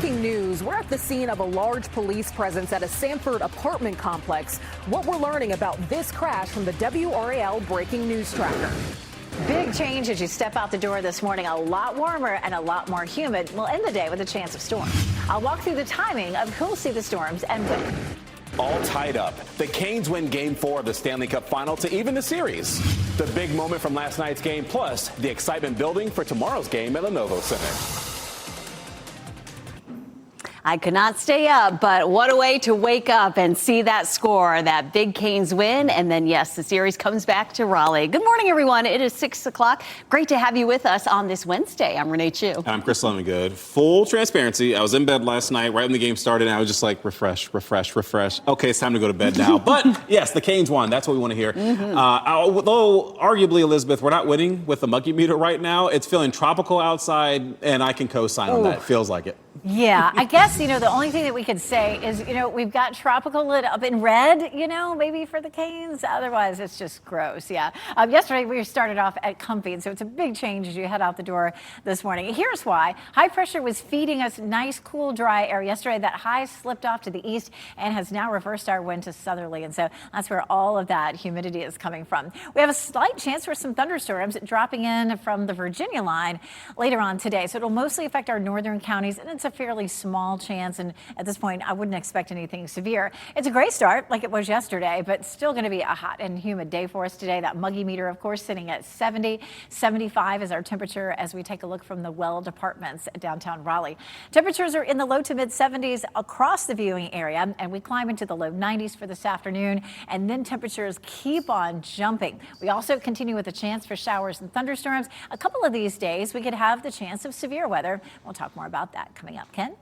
breaking news. We're at the scene of a large police presence at a Sanford apartment complex. What we're learning about this crash from the WRAL breaking news tracker. Big change as you step out the door this morning. A lot warmer and a lot more humid. We'll end the day with a chance of storms. I'll walk through the timing of who'll see the storms and when. All tied up. The Canes win Game 4 of the Stanley Cup Final to even the series. The big moment from last night's game, plus the excitement building for tomorrow's game at Lenovo Center. I could not stay up, but what a way to wake up and see that score, that big Canes win. And then, yes, the series comes back to Raleigh. Good morning, everyone. It is 6 o'clock. Great to have you with us on this Wednesday. I'm Renee Chu. I'm Chris Lemongood. Full transparency. I was in bed last night right when the game started, and I was just like, refresh. Okay, it's time to go to bed now. But, yes, the Canes won. That's what we want to hear. Although, arguably, Elizabeth, we're not winning with the muggy meter right now. It's feeling tropical outside, and I can co-sign on that. Feels like it. Yeah, I guess, the only thing that we could say is, we've got tropical lit up in red, maybe for the Canes. Otherwise, it's just gross. Yeah. Yesterday, we started off at comfy, and so it's a big change as you head out the door this morning. Here's why. High pressure was feeding us nice, cool, dry air yesterday. That high slipped off to the east and has now reversed our wind to southerly. And so that's where all of that humidity is coming from. We have a slight chance for some thunderstorms dropping in from the Virginia line later on today. So it'll mostly affect our northern counties, and it's a fairly small chance. And at this point, I wouldn't expect anything severe. It's a great start like it was yesterday, but still going to be a hot and humid day for us today. That muggy meter, of course, sitting at 70, 75 is our temperature as we take a look from the WRAL departments at downtown Raleigh. Temperatures are in the low to mid 70s across the viewing area, and we climb into the low 90s for this afternoon, and then temperatures keep on jumping. We also continue with a chance for showers and thunderstorms. A couple of these days, we could have the chance of severe weather. We'll talk more about that coming up. Ken?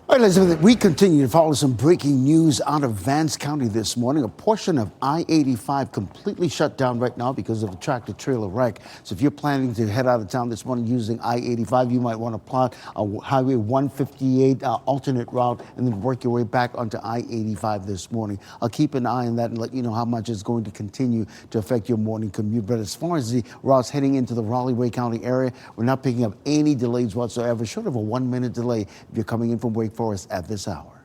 All right, Elizabeth, we continue to follow some breaking news out of Vance County this morning. A portion of I-85 completely shut down right now because of a tractor-trailer wreck. So if you're planning to head out of town this morning using I-85, you might want to plot a Highway 158 alternate route and then work your way back onto I-85 this morning. I'll keep an eye on that and let you know how much it's going to continue to affect your morning commute. But as far as the routes heading into the Raleigh-Wake County area, we're not picking up any delays whatsoever, short of a 1-minute delay if you're coming in from Wake Forest at this hour.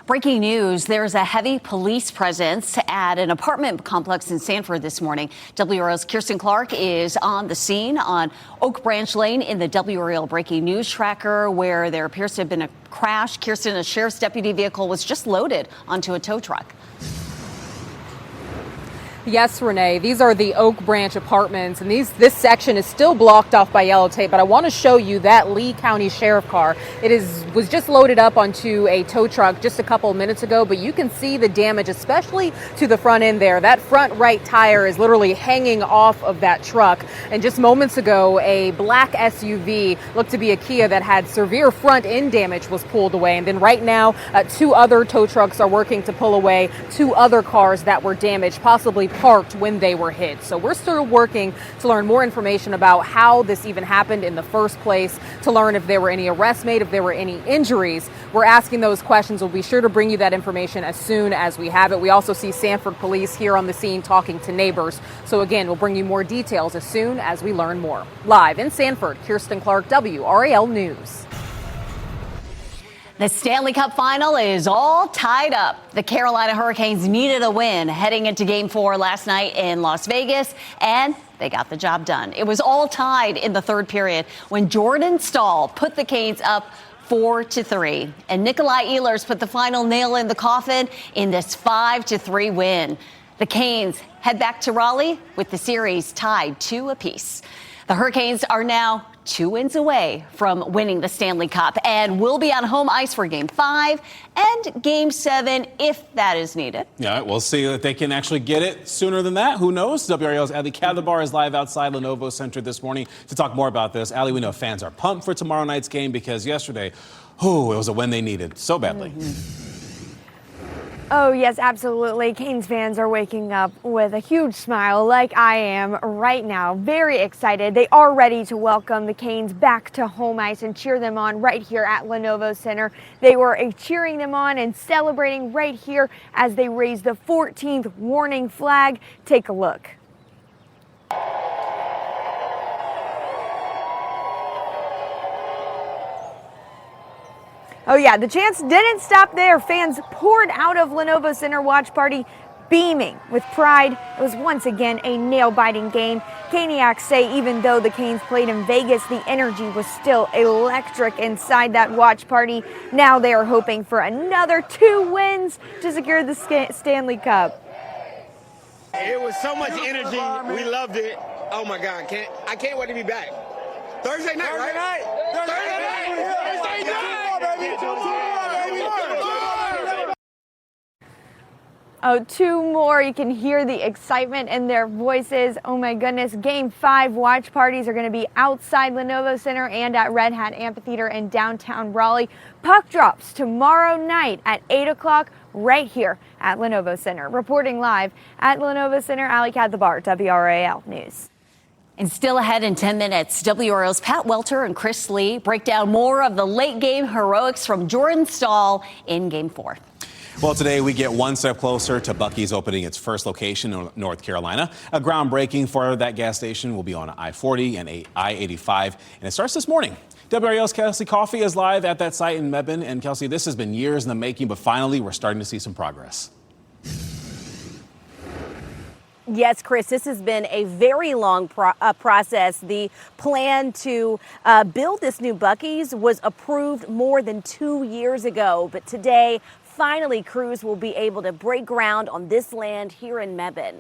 Breaking news, there's a heavy police presence at an apartment complex in Sanford this morning. WRAL's Kirsten Clark is on the scene on Oak Branch Lane in the WRAL breaking news tracker, where there appears to have been a crash. Kirsten, a sheriff's deputy vehicle was just loaded onto a tow truck. Yes, Renee, these are the Oak Branch apartments, and this section is still blocked off by yellow tape, but I want to show you that Lee County Sheriff car. Was just loaded up onto a tow truck just a couple of minutes ago, but you can see the damage, especially to the front end there. That front right tire is literally hanging off of that truck, and just moments ago, a black SUV, looked to be a Kia, that had severe front end damage was pulled away, and then right now, 2 other tow trucks are working to pull away 2 other cars that were damaged, possibly parked when they were hit. So we're still working to learn more information about how this even happened in the first place, to learn if there were any arrests made, if there were any injuries. We're asking those questions. We'll be sure to bring you that information as soon as we have it. We also see Sanford police here on the scene talking to neighbors. So again, we'll bring you more details as soon as we learn more. Live in Sanford, Kirsten Clark, WRAL News. The Stanley Cup Final is all tied up. The Carolina Hurricanes needed a win heading into Game 4 last night in Las Vegas, and they got the job done. It was all tied in the third period when Jordan Stahl put the Canes up 4-3, and Nikolai Ehlers put the final nail in the coffin in this 5-3 win. The Canes head back to Raleigh with the series tied 2 apiece. The Hurricanes are now 2 wins away from winning the Stanley Cup and will be on home ice for Game 5 and Game 7 if that is needed. Yeah, we'll see if they can actually get it sooner than that. Who knows? WRAL's Ali Kadabar is live outside Lenovo Center this morning to talk more about this. Ali, we know fans are pumped for tomorrow night's game because yesterday, it was a win they needed so badly. Oh, yes, absolutely. Canes fans are waking up with a huge smile like I am right now. Very excited. They are ready to welcome the Canes back to home ice and cheer them on right here at Lenovo Center. They were cheering them on and celebrating right here as they raised the 14th warning flag. Take a look. Oh yeah, the chants didn't stop there. Fans poured out of Lenovo Center watch party beaming with pride. It was once again a nail-biting game. Caniacs say even though the Canes played in Vegas, the energy was still electric inside that watch party. Now they are hoping for another 2 wins to secure the Stanley Cup. It was so much energy. We loved it. Oh my God, I can't wait to be back. Thursday night, right? Thursday night. Oh, 2 more. You can hear the excitement in their voices. Oh my goodness. Game 5 watch parties are going to be outside Lenovo Center and at Red Hat Amphitheater in downtown Raleigh. Puck drops tomorrow night at 8 o'clock right here at Lenovo Center. Reporting live at Lenovo Center, Allie Cadlebar, WRAL News. And still ahead in 10 minutes, WRAL's Pat Welter and Chris Lee break down more of the late game heroics from Jordan Staal in Game 4. Well, today we get one step closer to Buc-ee's opening its first location in North Carolina. A groundbreaking for that gas station will be on I-40 and I-85, and it starts this morning. WRAL's Kelsey Coffey is live at that site in Mebane. And Kelsey, this has been years in the making, but finally we're starting to see some progress. Yes, Chris, this has been a very long process. The plan to build this new Buc-ee's was approved more than 2 years ago, but today, finally, crews will be able to break ground on this land here in Mebane.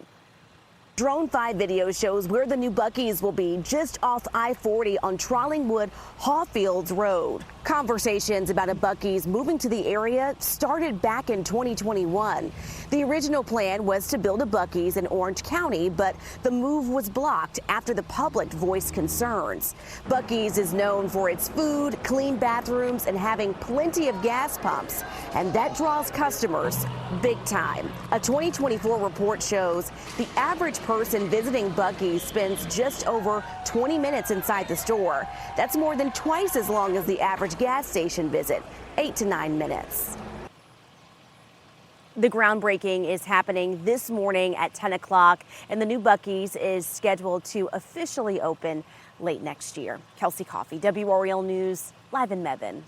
Drone 5 video shows where the new Buc-ee's will be, just off I-40 on Trollingwood Hawfields Road. Conversations about a Buc-ee's moving to the area started back in 2021. The original plan was to build a Buc-ee's in Orange County, but the move was blocked after the public voiced concerns. Buc-ee's is known for its food, clean bathrooms, and having plenty of gas pumps, and that draws customers big time. A 2024 report shows the average person visiting Buc-ee's spends just over 20 minutes inside the store. That's more than twice as long as the average gas station visit, 8 to 9 minutes. The groundbreaking is happening this morning at 10 o'clock, and the new Buc-ee's is scheduled to officially open late next year. Kelsey Coffey, WRAL News, live in Mebane.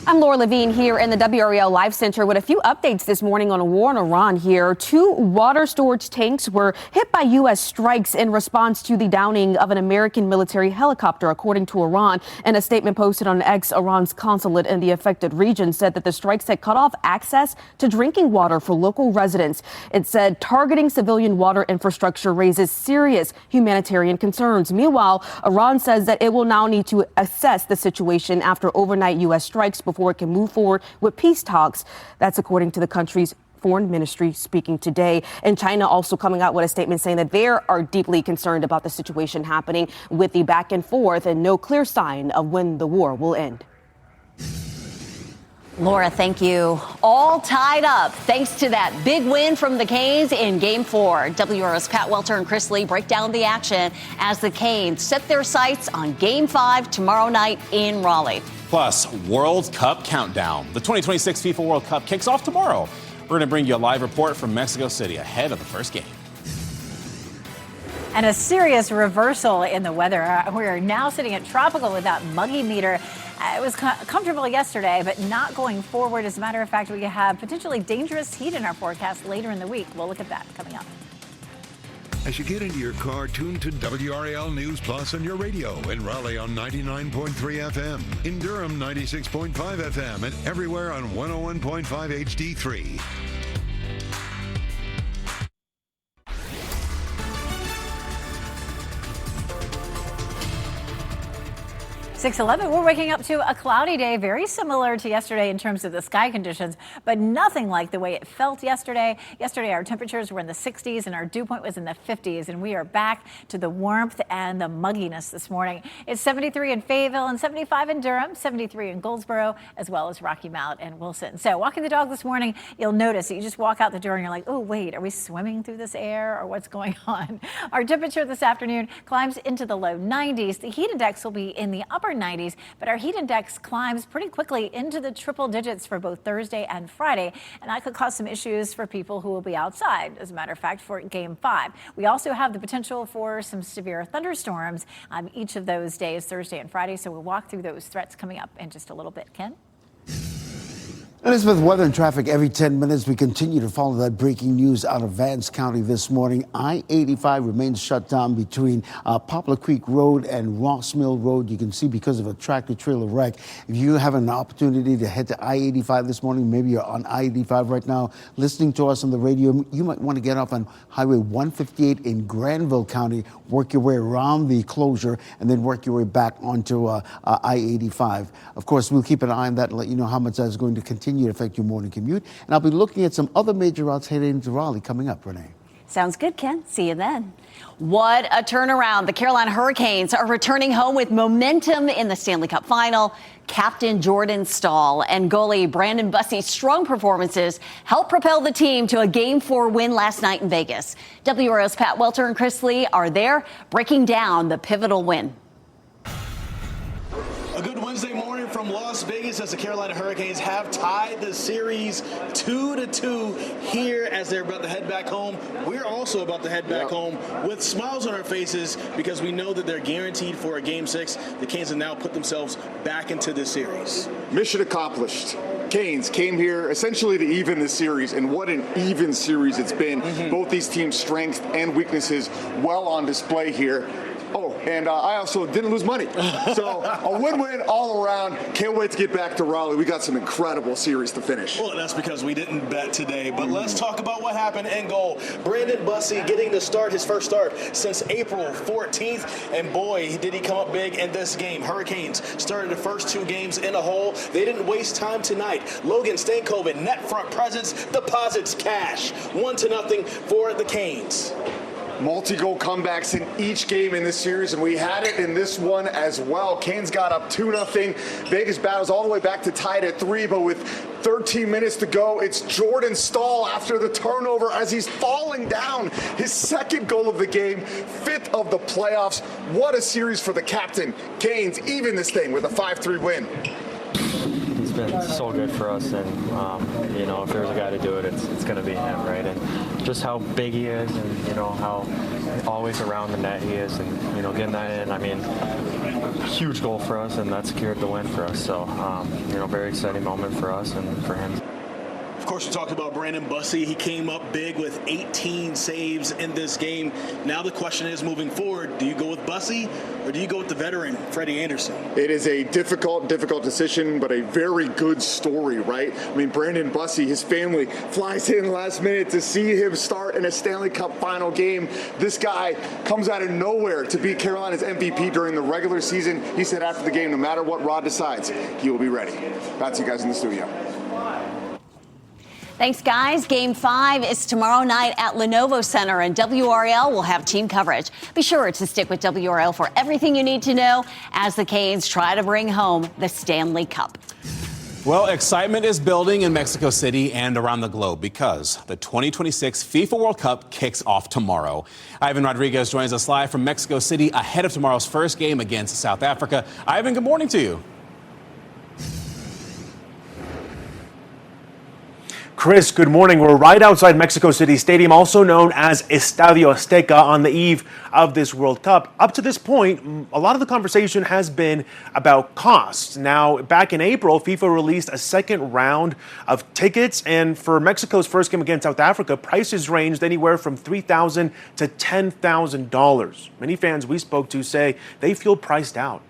I'm Laura Levine here in the WRAL Live Center with a few updates this morning on a war in Iran here. 2 water storage tanks were hit by U.S. strikes in response to the downing of an American military helicopter, according to Iran. And a statement posted on X, Iran's consulate in the affected region said that the strikes had cut off access to drinking water for local residents. It said targeting civilian water infrastructure raises serious humanitarian concerns. Meanwhile, Iran says that it will now need to assess the situation after overnight U.S. strikes before it can move forward with peace talks. That's according to the country's foreign ministry speaking today. And China also coming out with a statement saying that they are deeply concerned about the situation happening with the back and forth and no clear sign of when the war will end. Laura, thank you. All tied up thanks to that big win from the Canes in Game 4. WRAL's Pat Welter and Chris Lee break down the action as the Canes set their sights on Game 5 tomorrow night in Raleigh. Plus, World Cup countdown. The 2026 FIFA World Cup kicks off tomorrow. We're going to bring you a live report from Mexico City ahead of the first game. And a serious reversal in the weather. We are now sitting at tropical with that muggy meter. It was comfortable yesterday, but not going forward. As a matter of fact, we have potentially dangerous heat in our forecast later in the week. We'll look at that coming up. As you get into your car, tune to WRAL News Plus on your radio. In Raleigh on 99.3 FM. In Durham, 96.5 FM. And everywhere on 101.5 HD3. 6:11, we're waking up to a cloudy day, very similar to yesterday in terms of the sky conditions, but nothing like the way it felt yesterday. Yesterday, our temperatures were in the 60s and our dew point was in the 50s, and we are back to the warmth and the mugginess this morning. It's 73 in Fayetteville and 75 in Durham, 73 in Goldsboro, as well as Rocky Mount and Wilson. So walking the dog this morning, you'll notice that you just walk out the door and you're like, oh, wait, are we swimming through this air or what's going on? Our temperature this afternoon climbs into the low 90s. The heat index will be in the upper 90s, but our heat index climbs pretty quickly into the triple digits for both Thursday and Friday, and that could cause some issues for people who will be outside, as a matter of fact, for Game 5. We also have the potential for some severe thunderstorms on each of those days, Thursday and Friday, so we'll walk through those threats coming up in just a little bit. Ken? Elizabeth, weather and traffic every 10 minutes. We continue to follow that breaking news out of Vance County this morning. I-85 remains shut down between Poplar Creek Road and Ross Mill Road. You can see because of a tractor-trailer wreck. If you have an opportunity to head to I-85 this morning, maybe you're on I-85 right now, listening to us on the radio, you might want to get off on Highway 158 in Granville County, work your way around the closure, and then work your way back onto I-85. Of course, we'll keep an eye on that and let you know how much that's going to continue to affect your morning commute. And I'll be looking at some other major routes heading into Raleigh coming up, Renee. Sounds good, Ken. See you then. What a turnaround. The Carolina Hurricanes are returning home with momentum in the Stanley Cup final. Captain Jordan Staal and goalie Brandon Bussey's strong performances helped propel the team to a Game 4 win last night in Vegas. WRAL's Pat Welter and Chris Lee are there breaking down the pivotal win. A good Wednesday morning from Las Vegas as the Carolina Hurricanes have tied the series 2-2 here as they're about to head back home. We're also about to head back home with smiles on our faces because we know that they're guaranteed for a Game 6. The Canes have now put themselves back into this series. Mission accomplished. Canes came here essentially to even the series, and what an even series it's been. Both these teams' strengths and weaknesses well on display here. Oh, and I also didn't lose money. So a win-win all around. Can't wait to get back to Raleigh. We got some incredible series to finish. Well, that's because we didn't bet today. But let's talk about what happened in goal. Brandon Bussey getting to start his first start since April 14th. And boy, did he come up big in this game. Hurricanes started the first 2 games in a hole. They didn't waste time tonight. Logan Stankoven, net front presence, deposits cash. 1-0 for the Canes. Multi-goal comebacks in each game in this series, and we had it in this one as well. Canes got up 2-0. Vegas battles all the way back to tied at 3, but with 13 minutes to go, it's Jordan Staal after the turnover as he's falling down. His second goal of the game, 5th of the playoffs. What a series for the captain. Canes even this thing with a 5-3 win. He's been so good for us, and if there's a guy to do it, it's going to be him, right? And just how big he is, and how always around the net he is, and getting that in. I mean, huge goal for us, and that secured the win for us. So, very exciting moment for us and for him. Of course, we talked about Brandon Bussey. He came up big with 18 saves in this game. Now the question is, moving forward, do you go with Bussey or do you go with the veteran, Freddie Anderson? It is a difficult decision, but a very good story, right? I mean, Brandon Bussey, his family flies in last minute to see him start in a Stanley Cup final game. This guy comes out of nowhere to be Carolina's MVP during the regular season. He said after the game, no matter what Rod decides, he will be ready. Back to you guys in the studio. Thanks, guys. Game 5 is tomorrow night at Lenovo Center, and WRAL will have team coverage. Be sure to stick with WRAL for everything you need to know as the Canes try to bring home the Stanley Cup. Well, excitement is building in Mexico City and around the globe because the 2026 FIFA World Cup kicks off tomorrow. Ivan Rodriguez joins us live from Mexico City ahead of tomorrow's first game against South Africa. Ivan, good morning to you. Chris, good morning. We're right outside Mexico City Stadium, also known as Estadio Azteca, on the eve of this World Cup. Up to this point, a lot of the conversation has been about costs. Now, back in April, FIFA released a second round of tickets, and for Mexico's first game against South Africa, prices ranged anywhere from $3,000 to $10,000. Many fans we spoke to say they feel priced out.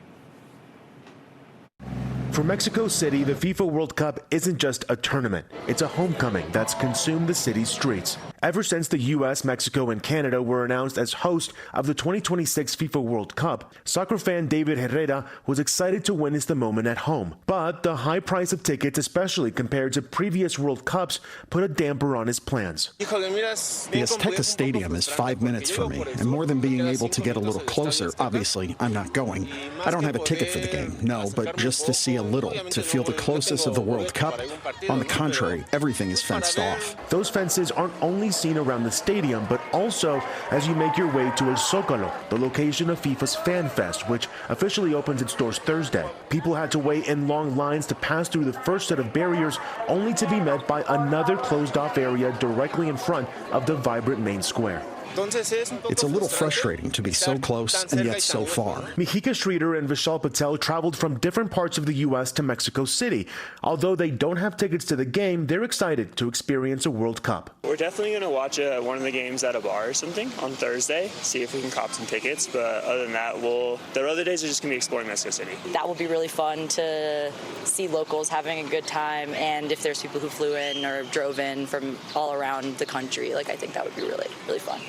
For Mexico City, the FIFA World Cup isn't just a tournament. It's a homecoming that's consumed the city's streets. Ever since the U.S., Mexico, and Canada were announced as host of the 2026 FIFA World Cup, soccer fan David Herrera was excited to witness the moment at home. But the high price of tickets, especially compared to previous World Cups, put a damper on his plans. The Azteca Stadium is 5 minutes for me, and more than being able to get a little closer, obviously, I'm not going. I don't have a ticket for the game, no, but just to see a little, to feel the closest of the World Cup. On the contrary, everything is fenced off. Those fences aren't only seen around the stadium, but also as you make your way to El Zócalo, the location of FIFA's Fan Fest, which officially opens its doors Thursday. People had to wait in long lines to pass through the first set of barriers, only to be met by another closed-off area directly in front of the vibrant main square. It's a little frustrating to be so close and yet so far. Mihika Streeter and Vishal Patel traveled from different parts of the U.S. to Mexico City. Although they don't have tickets to the game, they're excited to experience a World Cup. We're definitely going to watch one of the games at a bar or something on Thursday, see if we can cop some tickets. But other than that, the other days are just going to be exploring Mexico City. That will be really fun to see locals having a good time, and if there's people who flew in or drove in from all around the country, I think that would be really, really fun.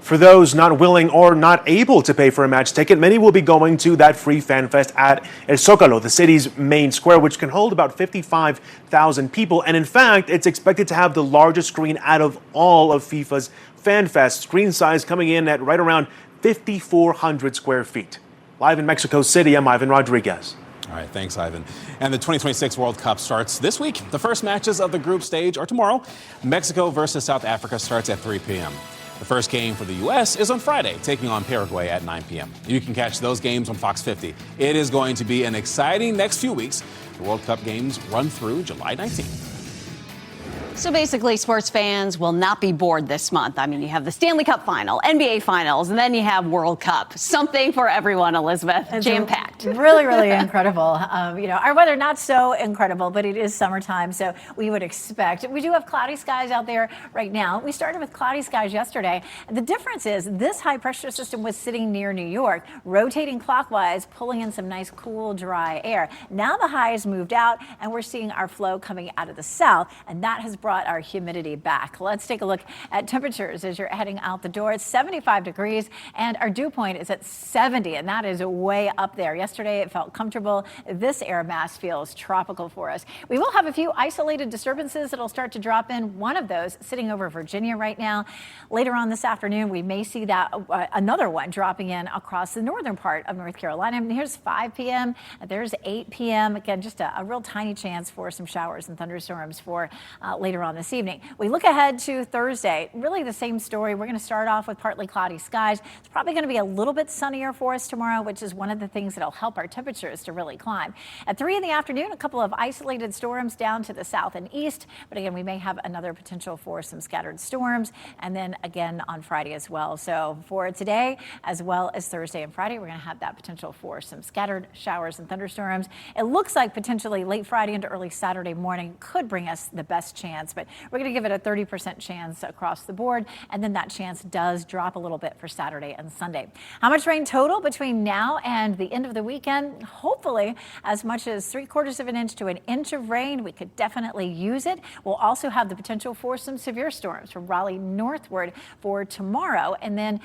For those not willing or not able to pay for a match ticket, many will be going to that free fan fest at El Zócalo, the city's main square, which can hold about 55,000 people. And in fact, it's expected to have the largest screen out of all of FIFA's fan fest, screen size coming in at right around 5,400 square feet. Live in Mexico City, I'm Ivan Rodriguez. All right, thanks, Ivan. And the 2026 World Cup starts this week. The first matches of the group stage are tomorrow. Mexico versus South Africa starts at 3 p.m. The first game for the U.S. is on Friday, taking on Paraguay at 9 p.m. You can catch those games on Fox 50. It is going to be an exciting next few weeks. The World Cup games run through July 19th. So basically, sports fans will not be bored this month. I mean, you have the Stanley Cup final, NBA finals, and then you have World Cup. Something for everyone, Elizabeth. Jam-packed. Really, really incredible. Our weather not so incredible, but it is summertime, so we would expect. We do have cloudy skies out there right now. We started with cloudy skies yesterday. The difference is this high pressure system was sitting near New York, rotating clockwise, pulling in some nice, cool, dry air. Now the high has moved out, and we're seeing our flow coming out of the south, and that has brought our humidity back. Let's take a look at temperatures as you're heading out the door. It's 75 degrees, and our dew point is at 70, and that is way up there. Yesterday, it felt comfortable. This air mass feels tropical for us. We will have a few isolated disturbances that'll start to drop in. One of those sitting over Virginia right now. Later on this afternoon, we may see that another one dropping in across the northern part of North Carolina. And here's 5 p.m. There's 8 p.m. Again, just a real tiny chance for some showers and thunderstorms for later on this evening. We look ahead to Thursday. Really the same story. We're going to start off with partly cloudy skies. It's probably going to be a little bit sunnier for us tomorrow, which is one of the things that'll help our temperatures to really climb. At 3 in the afternoon, a couple of isolated storms down to the south and east. But again, we may have another potential for some scattered storms. And then again on Friday as well. So for today, as well as Thursday and Friday, we're going to have that potential for some scattered showers and thunderstorms. It looks like potentially late Friday into early Saturday morning could bring us the best chance. But we're going to give it a 30% chance across the board. And then that chance does drop a little bit for Saturday and Sunday. How much rain total between now and the end of the weekend? Hopefully as much as 3/4 of an inch to an inch of rain. We could definitely use it. We'll also have the potential for some severe storms from Raleigh northward for tomorrow. And then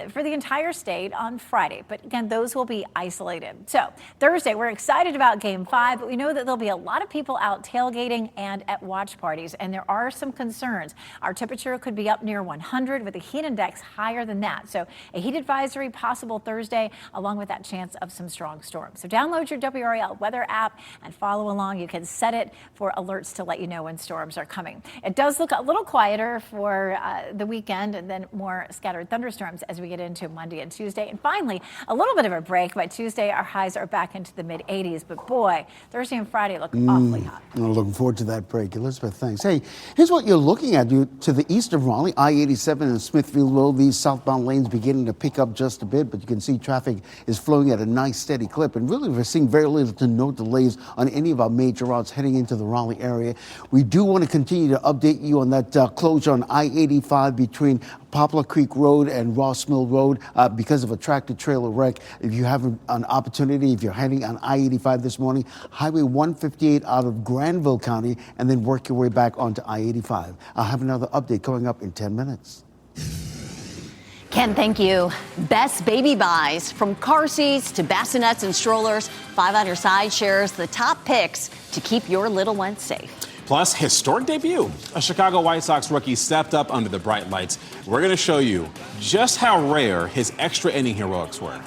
for the entire state on Friday. But again, those will be isolated. So Thursday, we're excited about Game 5, but we know that there'll be a lot of people out tailgating and at watch parties. And there are some concerns. Our temperature could be up near 100 with a heat index higher than that. So a heat advisory possible Thursday, along with that chance of some strong storms. So download your WRAL weather app and follow along. You can set it for alerts to let you know when storms are coming. It does look a little quieter for the weekend, and then more scattered thunderstorms as we get into Monday and Tuesday. And finally, a little bit of a break. By Tuesday, our highs are back into the mid-80s. But boy, Thursday and Friday look awfully hot. I'm looking forward to that break. Elizabeth, thanks. Hey, here's what you're looking at. You to the east of Raleigh, I-87 and Smithfield Road. These southbound lanes beginning to pick up just a bit, but you can see traffic is flowing at a nice steady clip. And really, we're seeing very little to no delays on any of our major routes heading into the Raleigh area. We do want to continue to update you on that closure on I-85 between Poplar Creek Road and Ross Mill Road because of a tractor-trailer wreck. If you have an opportunity, if you're heading on I-85 this morning, Highway 158 out of Granville County, and then work your way back onto I-85. I'll have another update coming up in 10 minutes. Ken, thank you. Best baby buys, from car seats to bassinets and strollers. 5 on Your Side shares the top picks to keep your little ones safe. Plus, historic debut. A Chicago White Sox rookie stepped up under the bright lights. We're going to show you just how rare his extra inning heroics were.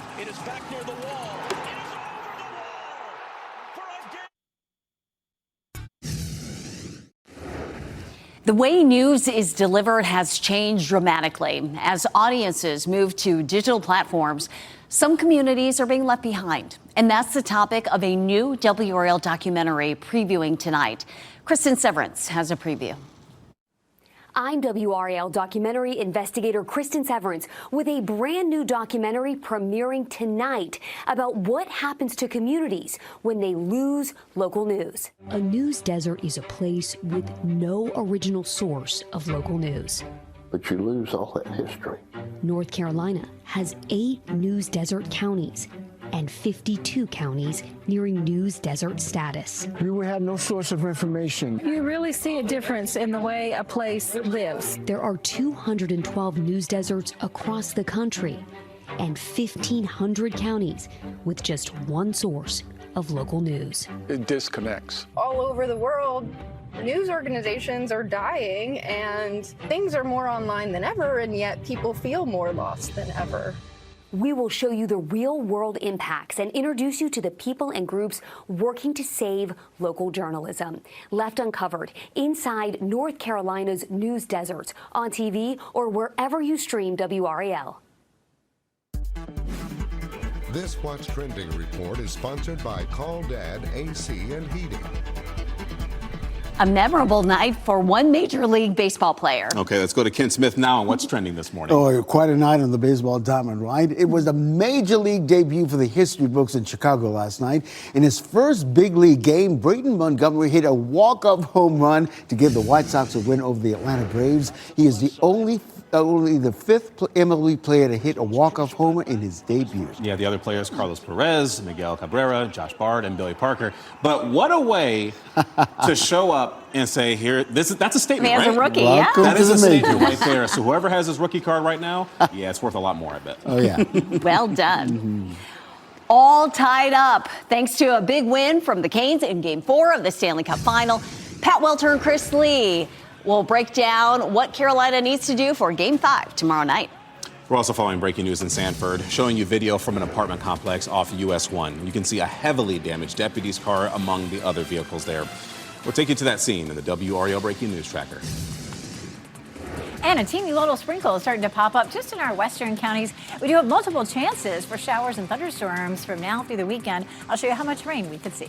The way news is delivered has changed dramatically. As audiences move to digital platforms, some communities are being left behind. And that's the topic of a new WRAL documentary previewing tonight. Kristen Severance has a preview. I'm WRAL documentary investigator Kristen Severance with a brand new documentary premiering tonight about what happens to communities when they lose local news. A news desert is a place with no original source of local news. But you lose all that history. North Carolina has 8 news desert counties and 52 counties nearing news desert status. You have no source of information. You really see a difference in the way a place lives. There are 212 news deserts across the country and 1,500 counties with just one source of local news. It disconnects. All over the world, news organizations are dying and things are more online than ever, and yet people feel more lost than ever. We will show you the real world impacts and introduce you to the people and groups working to save local journalism. Left Uncovered, inside North Carolina's news deserts, on TV or wherever you stream WRAL. This What's Trending report is sponsored by Call Dad AC and Heating. A memorable night for one Major League Baseball player. Okay, let's go to Ken Smith now on what's trending this morning. Oh, quite a night on the baseball diamond, right? It was a major league debut for the history books in Chicago last night. In his first big league game, Brayton Montgomery hit a walk-off home run to give the White Sox a win over the Atlanta Braves. He is the only the fifth MLB player to hit a walk-off homer in his debut. Yeah, the other players, Carlos Perez, Miguel Cabrera, Josh Bard, and Billy Parker. But what a way to show up and say, here, that's a statement, I mean, right? as a rookie, yeah. That is a statement right there. So whoever has his rookie card right now, yeah, it's worth a lot more, I bet. Oh, yeah. Well done. All tied up thanks to a big win from the Canes in Game 4 of the Stanley Cup Final. Pat Welter and Chris Lee will break down what Carolina needs to do for Game 5 tomorrow night. We're also following breaking news in Sanford, showing you video from an apartment complex off US 1. You can see a heavily damaged deputy's car among the other vehicles there. We'll take you to that scene in the WRAL Breaking News Tracker. And a teeny little sprinkle is starting to pop up just in our western counties. We do have multiple chances for showers and thunderstorms from now through the weekend. I'll show you how much rain we could see.